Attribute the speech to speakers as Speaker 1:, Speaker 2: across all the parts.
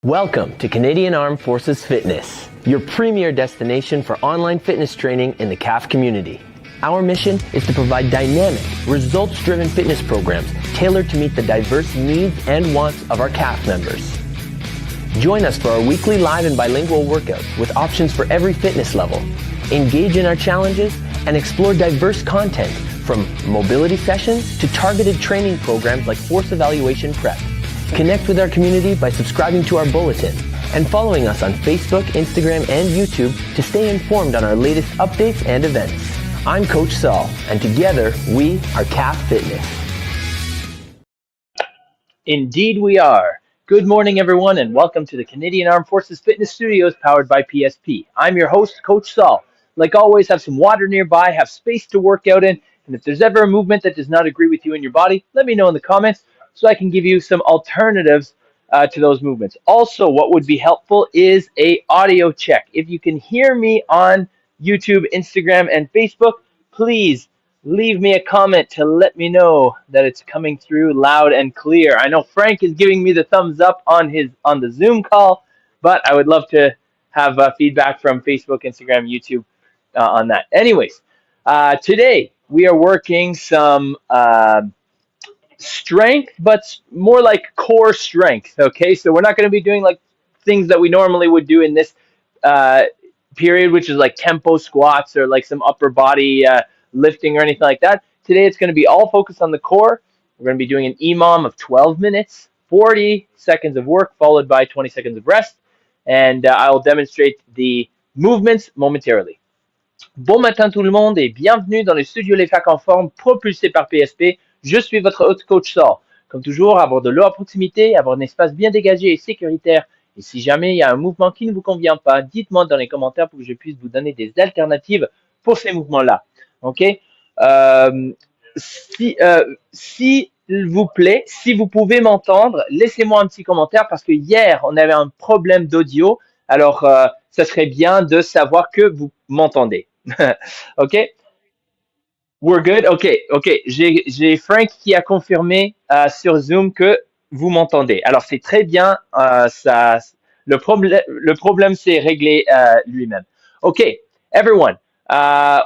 Speaker 1: Welcome to Canadian Armed Forces Fitness, your premier destination for online fitness training in the CAF community. Our mission is to provide dynamic, results-driven fitness programs tailored to meet the diverse needs and wants of our CAF members. Join us for our weekly live and bilingual workouts with options for every fitness level. Engage in our challenges and explore diverse content from mobility sessions to targeted training programs like force evaluation prep. Connect with our community by subscribing to our bulletin and following us on Facebook, Instagram, and YouTube to stay informed on our latest updates and events. I'm Coach Saul, and together we are CAF Fitness.
Speaker 2: Indeed we are. Good morning, everyone, and welcome to the Canadian Armed Forces Fitness Studios powered by PSP. I'm your host, Coach Saul. Like always, have some water nearby, have space to work out in, and if there's ever a movement that does not agree with you in your body, let me know in the comments so I can give you some alternatives to those movements. Also, what would be helpful is a audio check. If you can hear me on YouTube, Instagram, and Facebook, please leave me a comment to let me know that it's coming through loud and clear. I know Frank is giving me the thumbs up on the Zoom call, but I would love to have feedback from Facebook, Instagram, YouTube on that. Anyways, today we are working some strength, but more like core strength. Okay, so we're not going to be doing like things that we normally would do in this period, which is like tempo squats or like some upper body lifting or anything like that. Today it's going to be all focused on the core. We're going to be doing an EMOM of 12 minutes, 40 seconds of work followed by 20 seconds of rest, and I will demonstrate the movements momentarily. Bon matin tout le monde et bienvenue dans le studio Les Facs en forme propulsé par PSP. Je suis votre hôte Coach Saul. Comme toujours, avoir de l'eau à proximité, avoir un espace bien dégagé et sécuritaire. Et si jamais il y a un mouvement qui ne vous convient pas, dites-moi dans les commentaires pour que je puisse vous donner des alternatives pour ces mouvements-là. Ok? S'il vous plaît, si vous pouvez m'entendre, laissez-moi un petit commentaire parce que hier, on avait un problème d'audio. Alors, ça serait bien de savoir que vous m'entendez. OK? We're good? OK. J'ai Frank qui a confirmé sur Zoom que vous m'entendez. Alors, c'est très bien. Le problème s'est réglé lui-même. OK, everyone.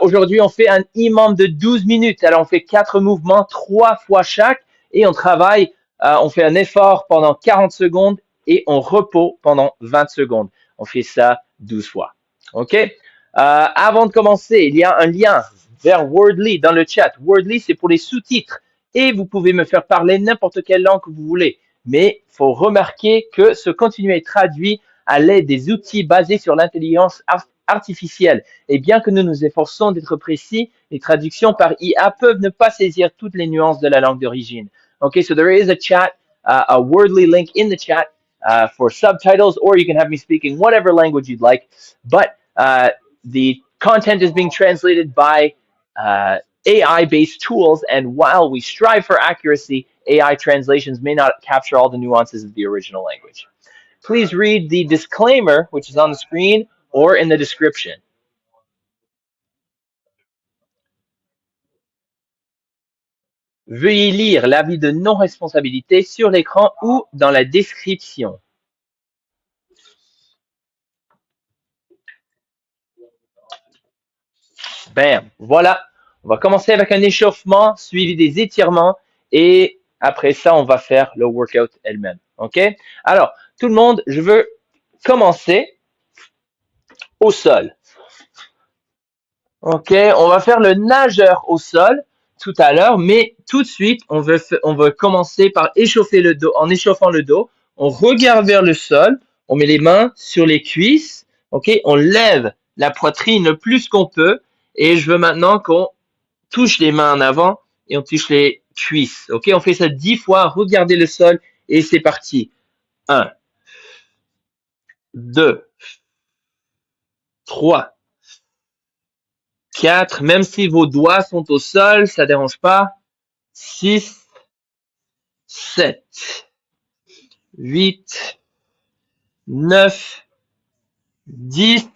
Speaker 2: Aujourd'hui, on fait un EMOM de 12 minutes. Alors, on fait 4 mouvements, 3 fois chaque. Et on travaille, on fait un effort pendant 40 secondes et on repos pendant 20 secondes. On fait ça 12 fois. OK? Avant de commencer, il y a un lien vers Wordly dans le chat. Wordly, c'est pour les sous-titres. Et vous pouvez me faire parler n'importe quelle langue que vous voulez. Mais il faut remarquer que ce contenu est traduit à l'aide des outils basés sur l'intelligence artificielle. Et bien que nous nous efforçons d'être précis, les traductions par IA peuvent ne pas saisir toutes les nuances de la langue d'origine. Okay, so there is a chat, a Wordly link in the chat for subtitles, or you can have me speak in whatever language you'd like. But the content is being translated by AI-based tools, and while we strive for accuracy, AI translations may not capture all the nuances of the original language. Please read the disclaimer, which is on the screen or in the description. Veuillez lire l'avis de non-responsabilité sur l'écran ou dans la description. Bam, voilà. On va commencer avec un échauffement suivi des étirements et après ça, on va faire le workout elle-même. OK? Alors, tout le monde, je veux commencer au sol. OK? On va faire le nageur au sol tout à l'heure, mais tout de suite, on veut commencer par échauffer le dos. En échauffant le dos, on regarde vers le sol, on met les mains sur les cuisses. OK? On lève la poitrine le plus qu'on peut et je veux maintenant qu'on touche les mains en avant et on touche les cuisses. OK, on fait ça 10 fois. Regardez le sol et c'est parti. 1, 2, 3, 4. Même si vos doigts sont au sol, ça ne dérange pas. 6, 7, 8, 9, 10.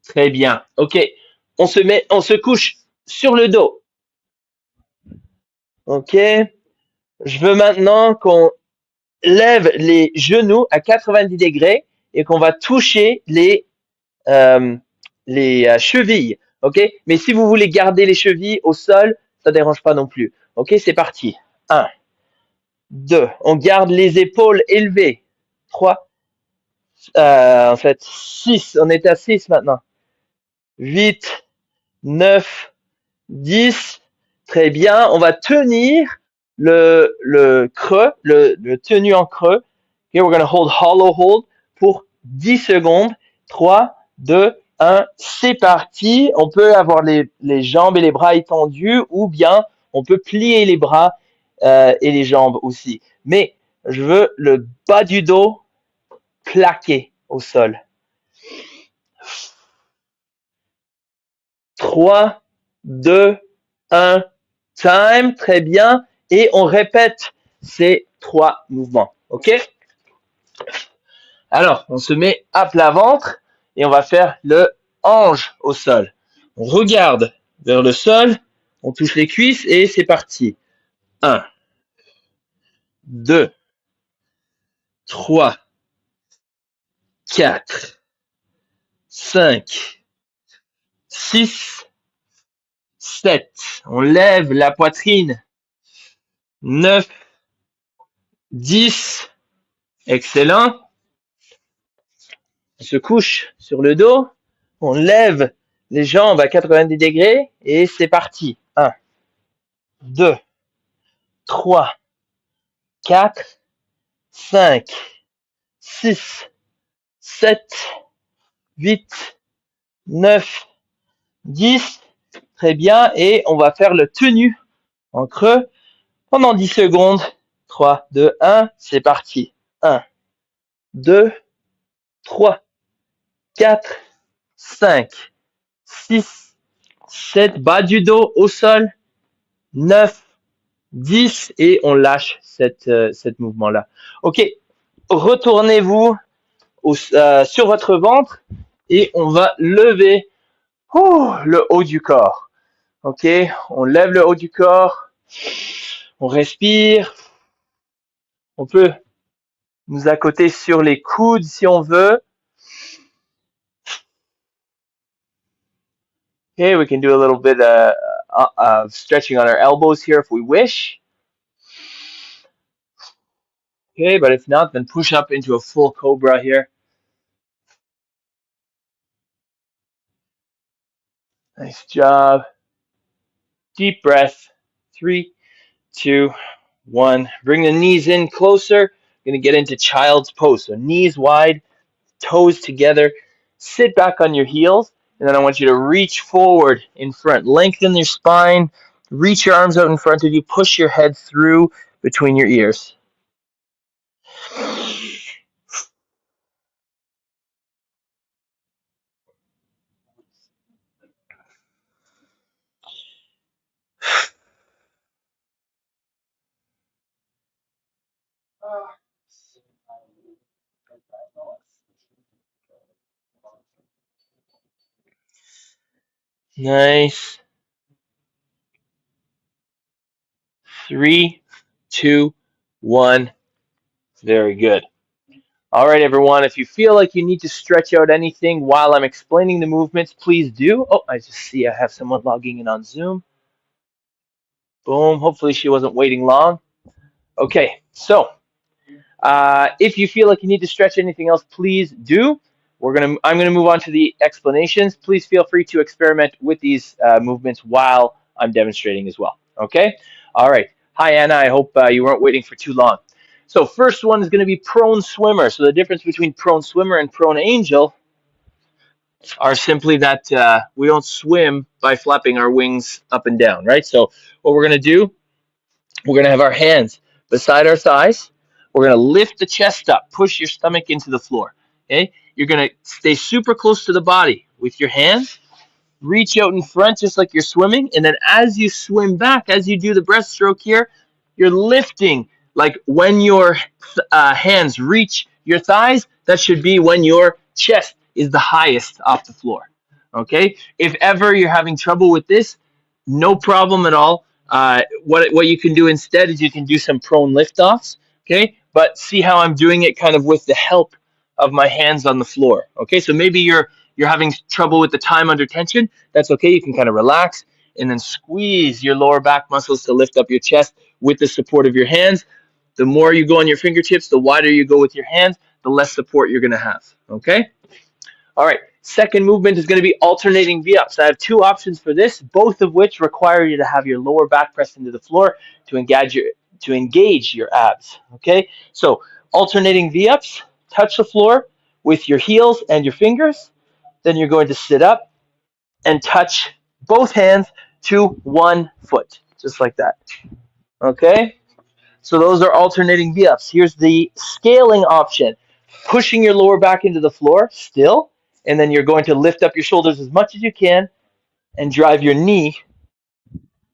Speaker 2: Très bien. OK, on se couche sur le dos. OK, je veux maintenant qu'on lève les genoux à 90 degrés et qu'on va toucher les chevilles. OK? Mais si vous voulez garder les chevilles au sol, ça ne dérange pas non plus. OK? C'est parti. 1, 2. On garde les épaules élevées. 3. En fait, 6. On est à 6 maintenant. 8, 9, 10. Très bien. On va tenir le creux, le tenu en creux. Okay, we're going to hold hollow hold pour 10 secondes. 3, 2, 1. C'est parti. On peut avoir les jambes et les bras étendus ou bien on peut plier les bras et les jambes aussi. Mais je veux le bas du dos plaqué au sol. 3, 2, 1, time. Très bien. Et on répète ces 3 mouvements. OK? Alors, on se met à plat ventre et on va faire le ange au sol. On regarde vers le sol, on touche les cuisses et c'est parti. 1, 2, 3, 4, 5, 6, 7. On lève la poitrine. 9, 10. Excellent. On se couche sur le dos. On lève les jambes à 90 degrés et c'est parti. 1, 2, 3, 4, 5, 6, 7, 8, 9, 10. Très bien. Et on va faire le tenu en creux pendant 10 secondes. 3, 2, 1. C'est parti. 1, 2, 3, 4, 5, 6, 7. Bas du dos au sol. 9, 10. Et on lâche cette mouvement-là. OK. Retournez-vous sur votre ventre et on va lever le haut du corps. OK? On lève le haut du corps. On respire. On peut nous accoter sur les coudes si on veut. Okay, we can do a little bit of stretching on our elbows here if we wish. Okay, but if not, then push up into a full cobra here. Nice job. Deep breath. 3, 2, 1. Bring the knees in closer. Going to get into child's pose. So knees wide, toes together. Sit back on your heels. And then I want you to reach forward in front. Lengthen your spine. Reach your arms out in front of you. Push your head through between your ears. Nice. 3, 2, 1. Very good. All right, everyone. If you feel like you need to stretch out anything while I'm explaining the movements, please do. Oh, I just see I have someone logging in on Zoom. Boom. Hopefully she wasn't waiting long. Okay, so if you feel like you need to stretch anything else, please do. I'm gonna move on to the explanations. Please feel free to experiment with these movements while I'm demonstrating as well. Okay. All right. Hi Anna. I hope you weren't waiting for too long. So first one is going to be prone swimmer. So the difference between prone swimmer and prone angel are simply that we don't swim by flapping our wings up and down, right? So what we're going to do, we're going to have our hands beside our thighs. We're going to lift the chest up, push your stomach into the floor. Okay? You're going to stay super close to the body with your hands. Reach out in front just like you're swimming. And then as you swim back, as you do the breaststroke here, you're lifting. Like when your hands reach your thighs, that should be when your chest is the highest off the floor. Okay? If ever you're having trouble with this, no problem at all. What you can do instead is you can do some prone liftoffs. Okay, but see how I'm doing it kind of with the help of my hands on the floor. Okay, so maybe you're having trouble with the time under tension. That's okay. You can kind of relax and then squeeze your lower back muscles to lift up your chest with the support of your hands. The more you go on your fingertips, the wider you go with your hands, the less support you're going to have. Okay. All right. Second movement is going to be alternating V-ups. I have two options for this, both of which require you to have your lower back pressed into the floor to engage your abs. Okay. So alternating V-ups, touch the floor with your heels and your fingers. Then you're going to sit up and touch both hands to one foot, just like that. Okay. So those are alternating V-ups. Here's the scaling option. Pushing your lower back into the floor still, and then you're going to lift up your shoulders as much as you can and drive your knee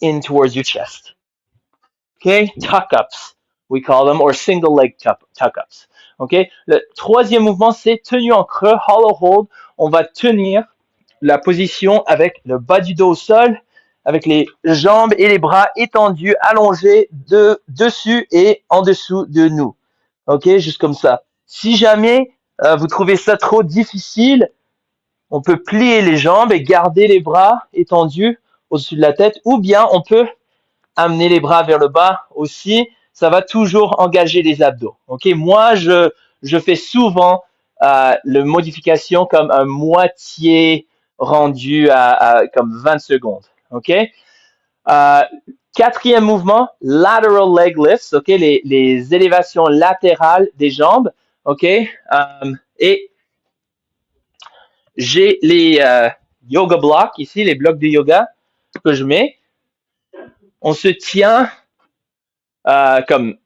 Speaker 2: in towards your chest. Okay, tuck-ups, we call them, or single leg tuck-ups. Okay, le troisième mouvement, c'est tenue en creux, hollow hold. On va tenir la position avec le bas du dos au sol, avec les jambes et les bras étendus, allongés dessus et en dessous de nous. Ok, juste comme ça. Si jamais vous trouvez ça trop difficile, on peut plier les jambes et garder les bras étendus au-dessus de la tête, ou bien on peut amener les bras vers le bas aussi. Ça va toujours engager les abdos. Ok, moi je fais souvent la modification comme un moitié rendu à comme 20 secondes. Ok. Quatrième mouvement, lateral leg lifts, ok, les élévations latérales des jambes, ok, et j'ai les yoga blocks ici, les blocs de yoga que je mets. On se tient comme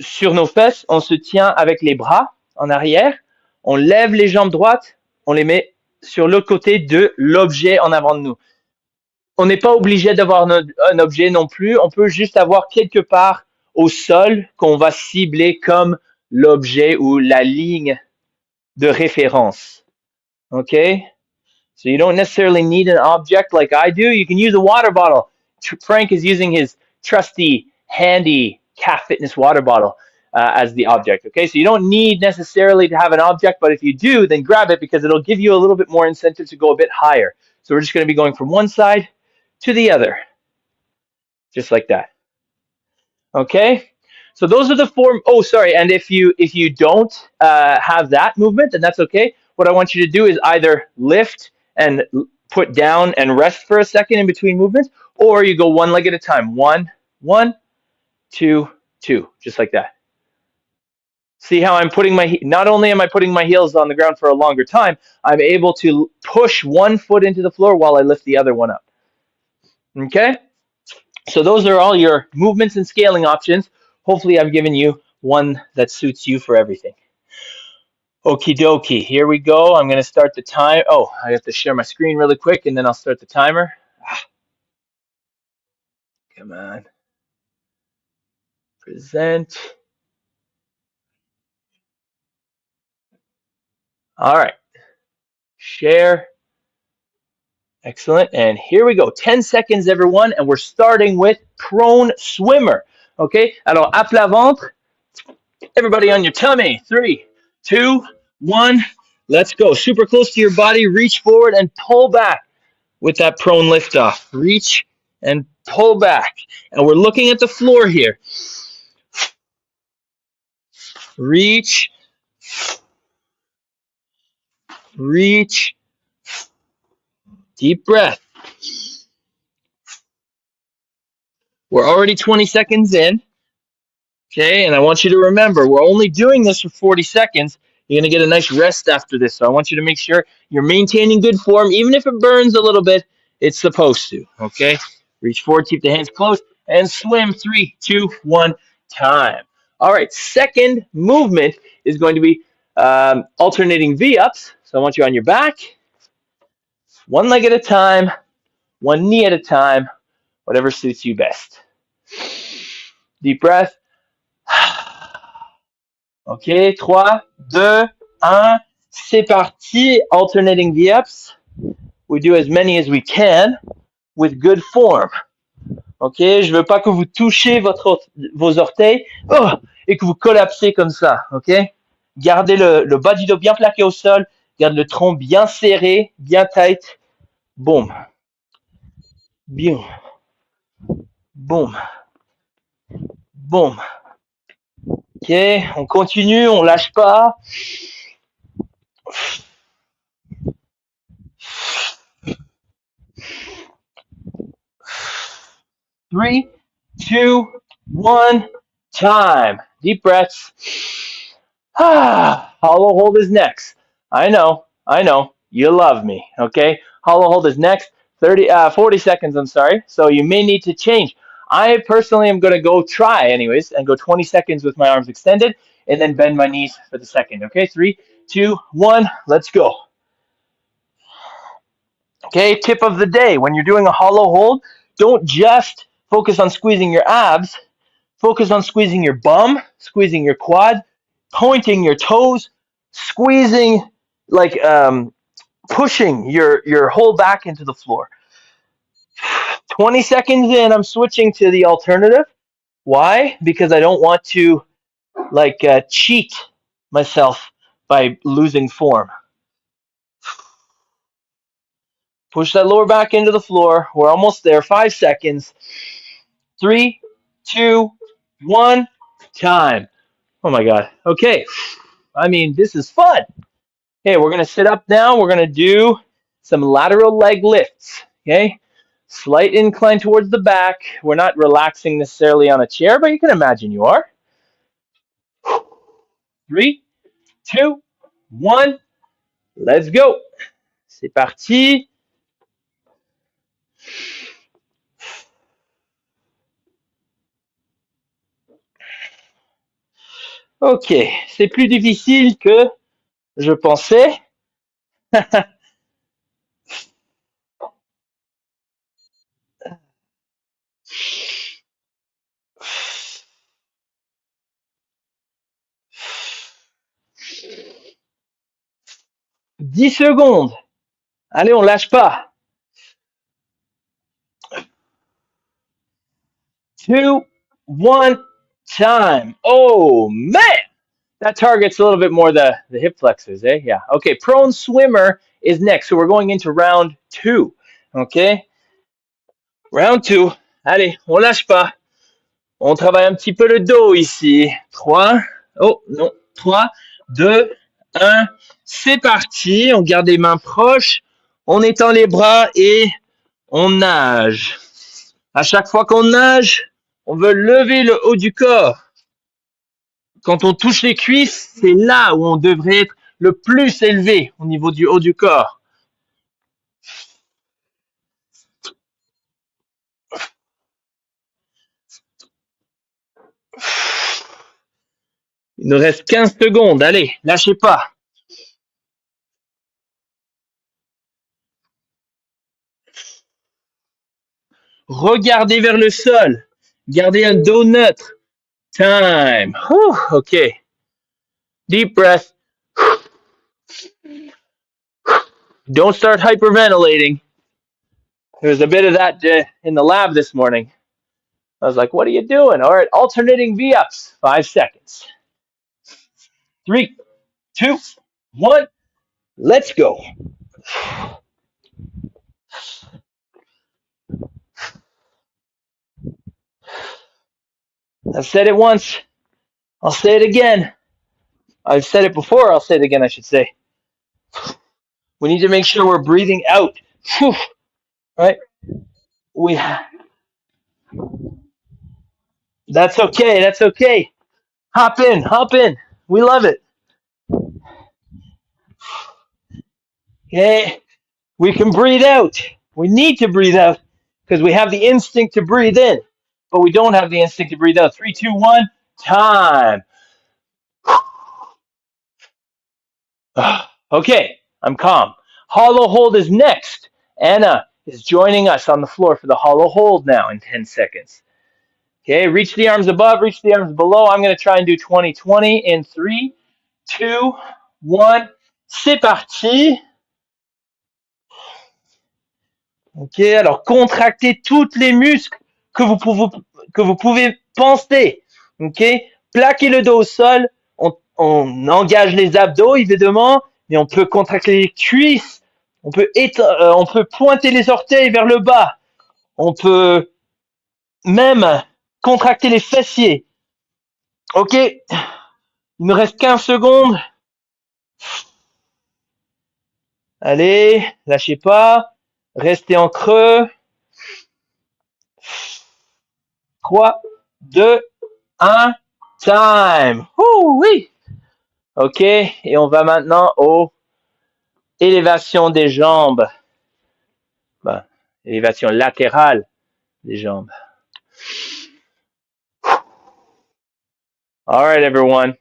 Speaker 2: sur nos fesses, on se tient avec les bras en arrière, on lève les jambes droites, on les met sur l'autre côté de l'objet en avant de nous. On n'est pas obligé d'avoir un objet non plus. On peut juste avoir quelque part au sol qu'on va cibler comme l'objet ou la ligne de référence. Okay? So you don't necessarily need an object like I do. You can use a water bottle. Frank is using his trusty, handy Calf Fitness water bottle as the object. Okay? So you don't need necessarily to have an object, but if you do, then grab it because it'll give you a little bit more incentive to go a bit higher. So we're just going to be going from one side to the other, just like that. Okay, so those are the four. Oh, sorry. And if you don't have that movement, then that's okay. What I want you to do is either lift and put down and rest for a second in between movements, or you go one leg at a time. One, two, just like that. See how I'm putting not only am I putting my heels on the ground for a longer time, I'm able to push one foot into the floor while I lift the other one up. Okay, so those are all your movements and scaling options. Hopefully I've given you one that suits you for everything. Okie dokie, here we go. I'm going to start the time. Oh, I have to share my screen really quick and then I'll start the timer. Come on. Present. All right. Share. Excellent. And here we go. 10 seconds, everyone. And we're starting with prone swimmer. Okay. Alors, à plat ventre. Everybody on your tummy. 3, 2, 1. Let's go. Super close to your body. Reach forward and pull back with that prone lift off. Reach and pull back. And we're looking at the floor here. Reach. Reach. Deep breath. We're already 20 seconds in. Okay, and I want you to remember, we're only doing this for 40 seconds. You're going to get a nice rest after this. So I want you to make sure you're maintaining good form. Even if it burns a little bit, it's supposed to. Okay, reach forward, keep the hands close, and swim. 3, 2, 1, time. All right, second movement is going to be alternating V-ups. So I want you on your back, one leg at a time, one knee at a time, whatever suits you best. Deep breath. Okay, 3, 2, 1, c'est parti. Alternating V-ups. We do as many as we can with good form. Ok, je veux pas que vous touchez vos orteils et que vous collapsez comme ça. Ok, gardez le bas du dos bien plaqué au sol, garde le tronc bien serré, bien tight. Boum, bien, boum, boum. Ok, on continue, on lâche pas. 3, 2, 1, time. Deep breaths. Hollow hold is next. I know. You love me, okay? Hollow hold is next. 40 seconds, I'm sorry. So you may need to change. I personally am going to go try anyways and go 20 seconds with my arms extended and then bend my knees for the second, okay? 3, 2, 1, let's go. Okay, tip of the day. When you're doing a hollow hold, don't just focus on squeezing your abs. Focus on squeezing your bum, squeezing your quad, pointing your toes, squeezing, like pushing your whole back into the floor. 20 seconds in, I'm switching to the alternative. Why? Because I don't want to cheat myself by losing form. Push that lower back into the floor. We're almost there. 5 seconds. 3, 2, 1, time. Oh my God. Okay. I mean, this is fun. Okay, we're going to sit up now. We're going to do some lateral leg lifts. Okay, slight incline towards the back. We're not relaxing necessarily on a chair, but you can imagine you are. 3, 2, 1, let's go. C'est parti. Ok, c'est plus difficile que je pensais. 10 secondes. Allez, on lâche pas. 2, 1, time. Oh man, that targets a little bit more the hip flexors, eh? Yeah. Okay, prone swimmer is next. So we're going into round 2. Okay, round 2. Allez, on lâche pas. On travaille un petit peu le dos ici. 3. Oh non, 3, 2, 1. C'est parti. On garde les mains proches. On étend les bras et on nage. À chaque fois qu'on nage, on veut lever le haut du corps. Quand on touche les cuisses, c'est là où on devrait être le plus élevé au niveau du haut du corps. Il nous reste 15 secondes. Allez, lâchez pas. Regardez vers le sol. Gardez un dos neutre. Time. Whew, okay. Deep breath. Don't start hyperventilating. There was a bit of that in the lab this morning. I was like, what are you doing? All right, alternating V-ups. 5 seconds. 3, 2, 1. Let's go. I've said it once. I'll say it again. I've said it before. I'll say it again, I should say. We need to make sure we're breathing out. Whew. Right? That's okay. That's okay. Hop in. Hop in. We love it. Okay. We can breathe out. We need to breathe out because we have the instinct to breathe in, but we don't have the instinct to breathe out. 3, 2, 1, time. Okay, I'm calm. Hollow hold is next. Anna is joining us on the floor for the hollow hold now in 10 seconds. Okay, reach the arms above, reach the arms below. I'm going to try and do 20-20 in 3, 2, 1. C'est parti. Ok, alors contractez tous les muscles que vous pouvez penser. Ok? Plaquez le dos au sol. On engage les abdos, évidemment, mais on peut contracter les cuisses. On peut pointer les orteils vers le bas. On peut même contracter les fessiers. Ok? Il nous reste 15 secondes. Allez, lâchez pas. Restez en creux. 3, 2, 1, time. Ouh, oui. Ok, et on va maintenant aux élévations des jambes. Ben, élévation latérale des jambes. All right, everyone.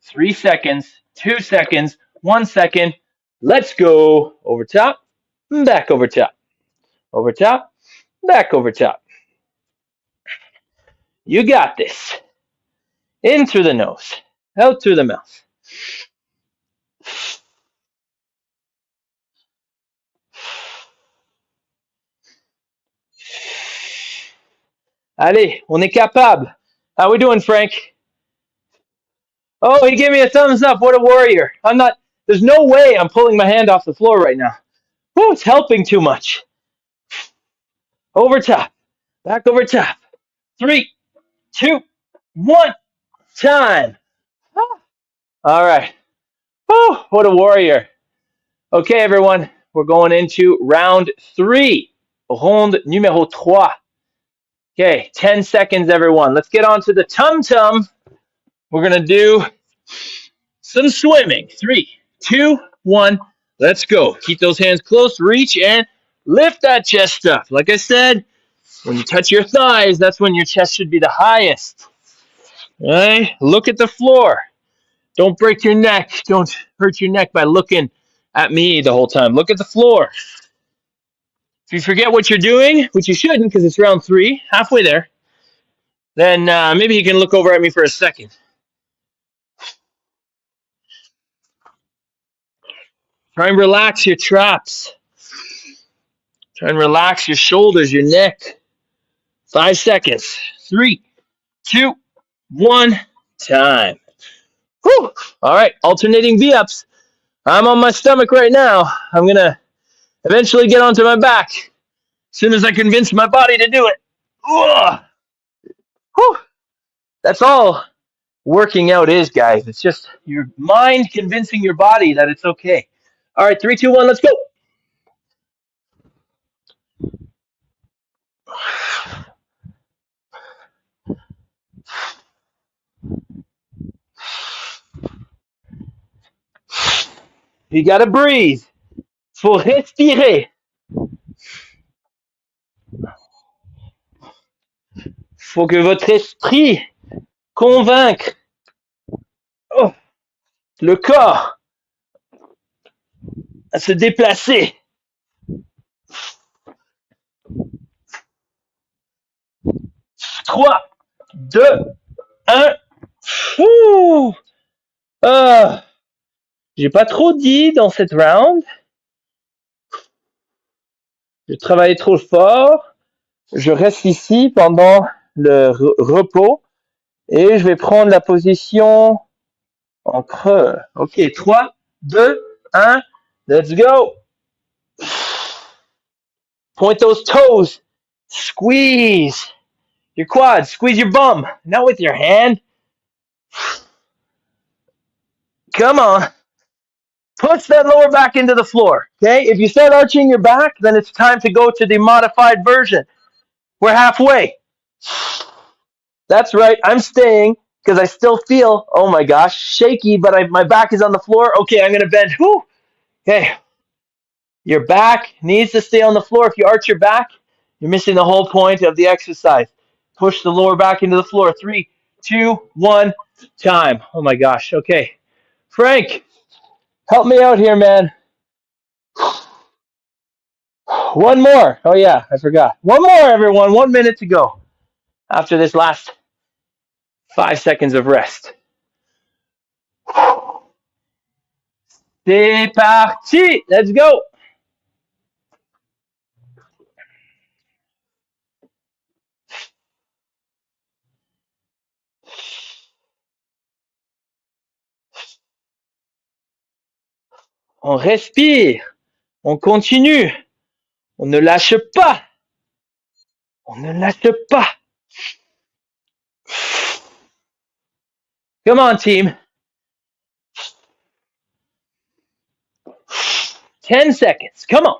Speaker 2: 3 seconds, 2 seconds, 1 second. Let's go. Over top, back over top. Over top, back over top. You got this. In through the nose, out through the mouth. Allez, on est capable. How we doing, Frank? Oh, he gave me a thumbs up. What a warrior. There's no way I'm pulling my hand off the floor right now. Whew, it's helping too much. Over top, back over top. 3, 2, 1, time. All right. Whew, what a warrior. Okay, everyone, we're going into round 3. Ronde numéro 3. Okay, 10 seconds, everyone. Let's get on to the tum-tum. We're going to do some swimming. 3, 2, 1. Let's go. Keep those hands close. Reach and lift that chest up. Like I said, when you touch your thighs, that's when your chest should be the highest. All right? Look at the floor. Don't break your neck. Don't hurt your neck by looking at me the whole time. Look at the floor. If you forget what you're doing, which you shouldn't because it's round 3, halfway there, then maybe you can look over at me for a second. Try and relax your traps. Try and relax your shoulders, your neck. 5 seconds. 3, 2, 1, time. Whew. All right, alternating V-ups. I'm on my stomach right now. I'm going to eventually get onto my back as soon as I convince my body to do it. Whew. That's all working out is, guys. It's just your mind convincing your body that it's okay. All right, 3, 2, 1, let's go. You gotta breathe. Faut respirer. Faut que votre esprit convainque le corps à se déplacer. 3, 2, 1. J'ai pas trop dit dans cette round. J'ai travaillé trop fort. Je reste ici pendant le repos et je vais prendre la position en creux. Ok, 3, 2, 1, let's go. Point those toes. Squeeze your quads. Squeeze your bum. Not with your hand. Come on. Push that lower back into the floor. Okay? If you start arching your back, then it's time to go to the modified version. We're halfway. That's right. I'm staying because I still feel, oh my gosh, shaky, but my back is on the floor. Okay, I'm going to bend. Whew. Okay. Your back needs to stay on the floor. If you arch your back, you're missing the whole point of the exercise. Push the lower back into the floor. 3, 2, 1, time. Oh my gosh. Okay. Frank, help me out here, man. One more. Oh yeah, I forgot. One more, everyone. 1 minute to go after this last 5 seconds of rest. C'est parti. Let's go. On respire. On continue. On ne lâche pas. On ne lâche pas. Come on, team. 10 seconds. Come on.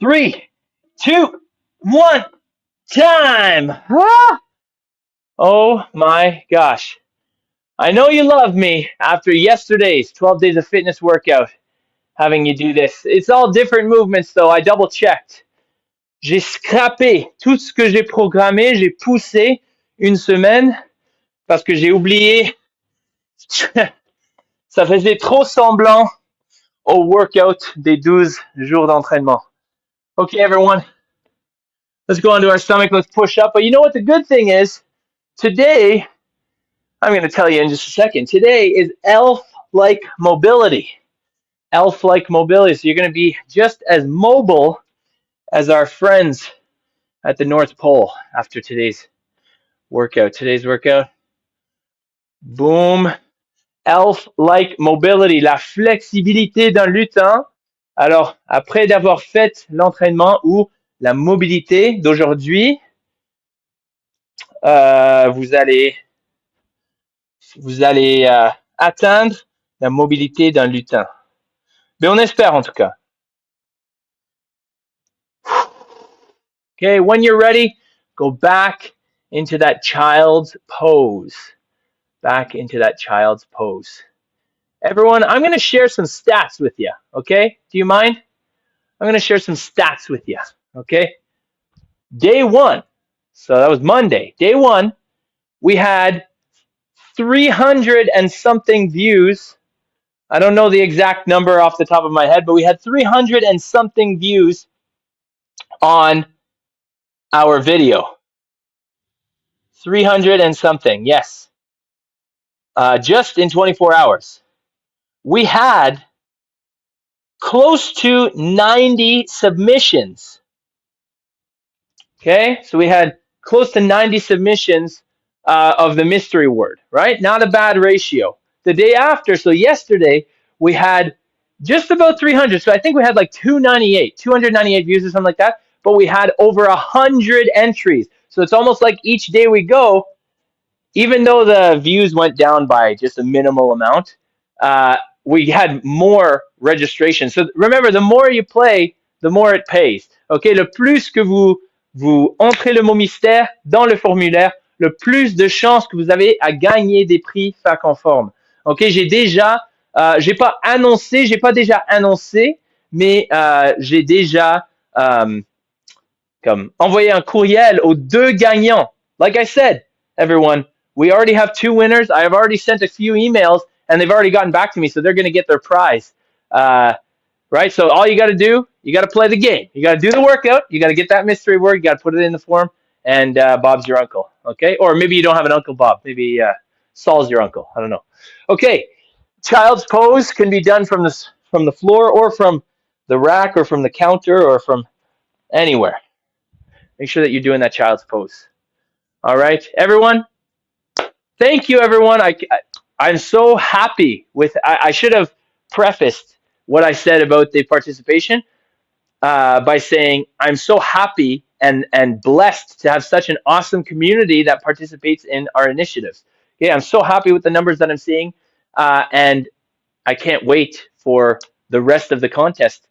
Speaker 2: 3, 2, 1. Time. Ah! Oh my gosh. I know you love me after yesterday's 12 days of fitness workout, having you do this. It's all different movements though. I double checked. J'ai scrappé tout ce que j'ai programmé. J'ai poussé une semaine parce que j'ai oublié. Ça faisait trop semblant au workout des 12 jours d'entraînement. Okay, everyone. Let's go onto our stomach. Let's push up. But you know what the good thing is? Today, I'm going to tell you in just a second. Today is elf-like mobility. Elf-like mobility. So you're going to be just as mobile as our friends at the North Pole after today's workout. Boom. Elf-like mobility. La flexibilité d'un lutin. Alors, après d'avoir fait l'entraînement ou la mobilité d'aujourd'hui, vous allez atteindre la mobilité d'un lutin. Mais on espère en tout cas. Okay, when you're ready, go back into that child's pose. Back into that child's pose. Everyone, I'm going to share some stats with you, okay? Do you mind? I'm going to share some stats with you, okay? Day 1, so that was Monday. Day 1, we had 300 and something views. I don't know the exact number off the top of my head, but we had 300 and something views on our video. 300 and something, yes. Just in 24 hours. We had close to 90 submissions. Okay, so we had close to 90 submissions of the mystery word, right? Not a bad ratio. The day after, so yesterday, we had just about 300. So I think we had like 298 views or something like that. But we had over 100 entries. So it's almost like each day we go, even though the views went down by just a minimal amount, we had more registration. So remember, the more you play, the more it pays. Okay, le plus que vous entrez le mot mystère dans le formulaire, le plus de chances que vous avez à gagner des prix fac en forme. Ok, j'ai pas déjà annoncé, mais j'ai déjà comme envoyé un courriel aux 2 gagnants. Like I said, everyone, we already have 2 winners. I have already sent a few emails, and they've already gotten back to me, so they're going to get their prize. Right? So all you got to do, you got to play the game. You got to do the workout. You got to get that mystery word. You got to put it in the form, and Bob's your uncle. Okay? Or maybe you don't have an Uncle Bob. Maybe Saul's your uncle. I don't know. Okay. Child's pose can be done from the floor or from the rack or from the counter or from anywhere. Make sure that you're doing that child's pose. All right, everyone. Thank you, everyone. I'm so happy with. I should have prefaced what I said about the participation by saying I'm so happy and blessed to have such an awesome community that participates in our initiatives. Okay, I'm so happy with the numbers that I'm seeing, and I can't wait for the rest of the contest.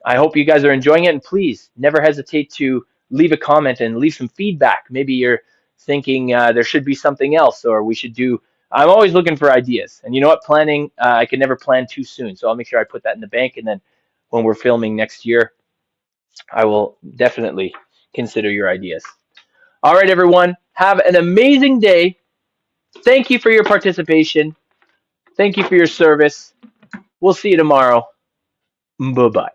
Speaker 2: I hope you guys are enjoying it, and please never hesitate to leave a comment and leave some feedback. Maybe you're thinking there should be something else, or we should do. I'm always looking for ideas, and you know what? Planning, I can never plan too soon, so I'll make sure I put that in the bank, and then when we're filming next year, I will definitely consider your ideas. All right, everyone, have an amazing day. Thank you for your participation. Thank you for your service. We'll see you tomorrow. Bye-bye.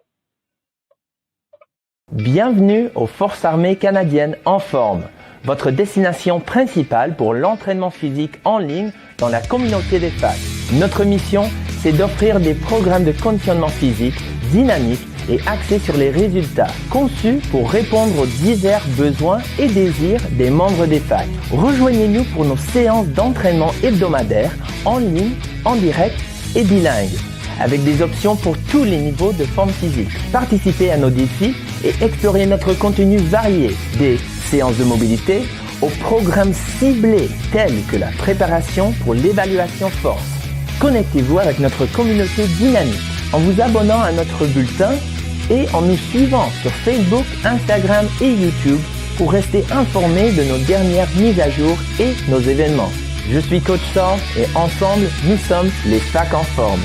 Speaker 1: Bienvenue aux Forces armées canadiennes en forme, votre destination principale pour l'entraînement physique en ligne dans la communauté des FAC. Notre mission, c'est d'offrir des programmes de conditionnement physique dynamiques et axé sur les résultats, conçu pour répondre aux divers besoins et désirs des membres des facs. Rejoignez-nous pour nos séances d'entraînement hebdomadaires, en ligne, en direct et bilingue, avec des options pour tous les niveaux de forme physique. Participez à nos défis et explorez notre contenu varié, des séances de mobilité aux programmes ciblés tels que la préparation pour l'évaluation force. Connectez-vous avec notre communauté dynamique en vous abonnant à notre bulletin et en nous suivant sur Facebook, Instagram et YouTube pour rester informé de nos dernières mises à jour et nos événements. Je suis Coach Saul et ensemble, nous sommes les facs en forme.